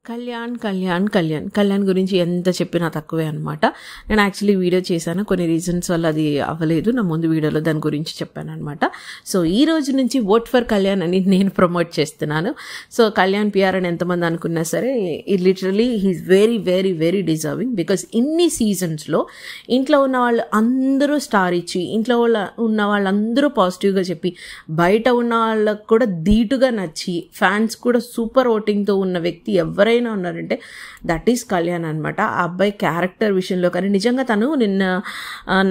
కళ్యాణ్ గురించి ఎంత చెప్పినా తక్కువే అనమాట. నేను యాక్చువల్లీ వీడియో చేశాను, కొన్ని రీజన్స్ వల్ల అది అవ్వలేదు. నా ముందు వీడియోలో దాని గురించి చెప్పాను అనమాట. సో ఈ రోజు నుంచి ఓట్ ఫర్ కళ్యాణ్ అని నేను ప్రమోట్ చేస్తున్నాను. సో కళ్యాణ్ పిఆర్ అని ఎంతమంది అనుకున్నా సరే, literally he's very very very deserving. Because ఇన్ని సీజన్స్లో ఇంట్లో ఉన్న వాళ్ళు అందరూ స్టార్ ఇచ్చి, ఇంట్లో ఉన్న వాళ్ళందరూ పాజిటివ్గా చెప్పి, బయట ఉన్న వాళ్ళకు కూడా ధీటుగా నచ్చి, ఫ్యాన్స్ కూడా సూపర్ ఓటింగ్తో ఉన్న వ్యక్తి ఎవరైనా ఉన్నారంటే దట్ ఈస్ కళ్యాణ్ అనమాట. ఆ అబ్బాయి క్యారెక్టర్ విషయంలో కానీ నిజంగా తను నిన్న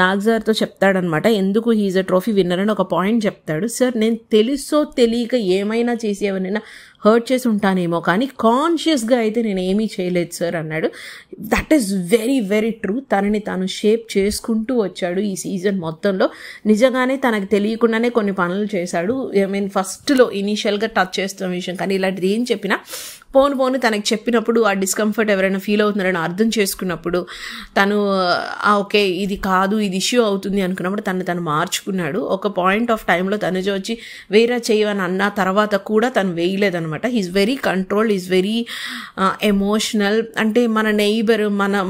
నాగ్జార్తో చెప్తాడనమాట, ఎందుకు హీజ్ అ ట్రోఫీ విన్నర్ అని ఒక పాయింట్ చెప్తాడు. సార్, నేను తెలుసో తెలియక ఏమైనా చేసి ఎవరైనా హర్ట్ చేసి ఉంటానేమో, కానీ కాన్షియస్గా అయితే నేను ఏమీ చేయలేదు సార్ అన్నాడు. That is very very true. తనని తాను షేప్ చేసుకుంటూ వచ్చాడు ఈ సీజన్ మొత్తంలో. నిజంగానే తనకు తెలియకుండానే కొన్ని పనులు చేశాడు. ఫస్ట్లో ఇనీషియల్గా టచ్ చేస్తున్న విషయం, కానీ ఇలాంటిది ఏం చెప్పినా పోను తనకు చెప్పినప్పుడు ఆ డిస్కంఫర్ట్ ఎవరైనా ఫీల్ అవుతున్నారని అర్థం చేసుకున్నప్పుడు, తను ఓకే ఇది కాదు, ఇది ఇష్యూ అవుతుంది అనుకున్నప్పుడు తను మార్చుకున్నాడు. ఒక పాయింట్ ఆఫ్ టైంలో తనుజ వచ్చి వేరే చేయవని అన్న తర్వాత కూడా తను వేయలేదనమాట. He's very controlled, is very emotional. అంటే మన నైబర్,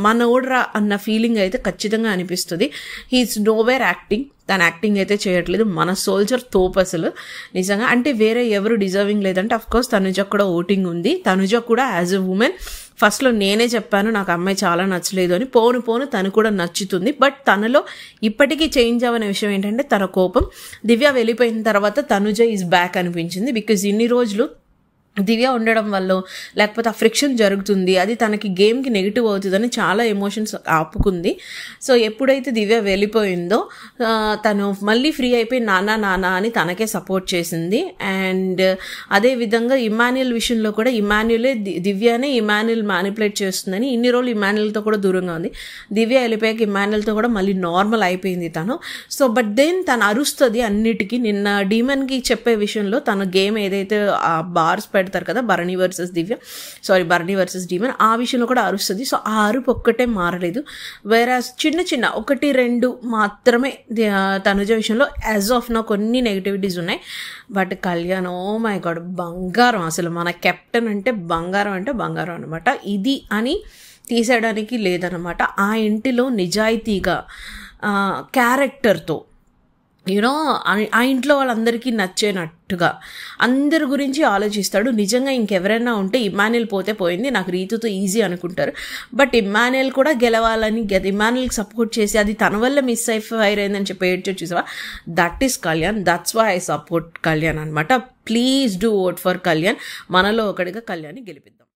మన ఓడ్రా అన్న ఫీలింగ్ అయితే ఖచ్చితంగా అనిపిస్తుంది. He's nowhere acting. తను యాక్టింగ్ అయితే చేయట్లేదు. మన సోల్జర్ తోపు అసలు నిజంగా. అంటే వేరే ఎవరు డిజర్వింగ్ లేదంటే అఫ్కోర్స్ తనుజ కూడా ఓటింగ్ ఉంది. తనుజ కూడా యాజ్ ఎ ఉమెన్ ఫస్ట్లో నేనే చెప్పాను నాకు అమ్మాయి చాలా నచ్చలేదు అని. పోను తను కూడా నచ్చుతుంది. బట్ తనలో ఇప్పటికీ చేంజ్ అవ్వని విషయం ఏంటంటే తన కోపం. దివ్య వెళ్ళిపోయిన తర్వాత తనుజ ఈజ్ బ్యాక్ అనిపించింది. బికాజ్ ఇన్ని రోజులు దివ్య ఉండడం వల్ల, లేకపోతే ఆ ఫ్రిక్షన్ జరుగుతుంది, అది తనకి గేమ్కి నెగిటివ్ అవుతుందని చాలా ఎమోషన్స్ ఆపుకుంది. సో ఎప్పుడైతే దివ్య వెళ్ళిపోయిందో తను మళ్ళీ ఫ్రీ అయిపోయి నానా అని తనకే సపోర్ట్ చేసింది. అండ్ అదేవిధంగా ఇమాన్యుయల్ విషయంలో కూడా దివ్యనే ఇమాన్యుయల్ మ్యానిపులేట్ చేస్తుందని ఇన్ని రోజులు ఇమాన్యుయల్తో కూడా దూరంగా ఉంది. దివ్య వెళ్ళిపోయాక ఇమాన్యుయల్తో కూడా మళ్ళీ నార్మల్ అయిపోయింది తను. సో బట్ దెన్ తను అరుస్తుంది అన్నిటికీ. నిన్న డీమన్కి చెప్పే విషయంలో తన గేమ్ ఏదైతే ఆ బార్స్ పెడతారు కదా, భరణి వర్సెస్ డీమన్, ఆ విషయంలో కూడా అరుస్తుంది. సో ఆ అరుపు ఒక్కటే మారలేదు. వేరే చిన్న 1-2 మాత్రమే తనుజ విషయంలో యాజ్ ఆఫ్ నా కొన్ని నెగిటివిటీస్ ఉన్నాయి. But Kalyan, oh my god, బంగారం అసలు. మన కెప్టెన్ అంటే బంగారం అనమాట. ఇది అని తీసేయడానికి లేదనమాట. ఆ ఇంటిలో నిజాయితీగా క్యారెక్టర్తో ఆ ఇంట్లో వాళ్ళందరికీ నచ్చేనట్టుగా అందరి గురించి ఆలోచిస్తాడు. నిజంగా ఇంకెవరైనా ఉంటే ఇమాన్యుయల్ పోతే పోయింది, నాకు రీతుతో ఈజీ అనుకుంటారు. బట్ ఇమాన్యుయల్ కూడా గెలవాలని, ఇమాన్యుయల్కి సపోర్ట్ చేసి అది తన వల్ల మిస్ ఫైర్ అయిందని చెప్పి ఏడ్చో చూసావా, that is Kalyan. That's why I support Kalyan అనమాట. Please do vote for Kalyan. మనలో ఒకటిగా కళ్యాణ్ని గెలిపిద్దాం.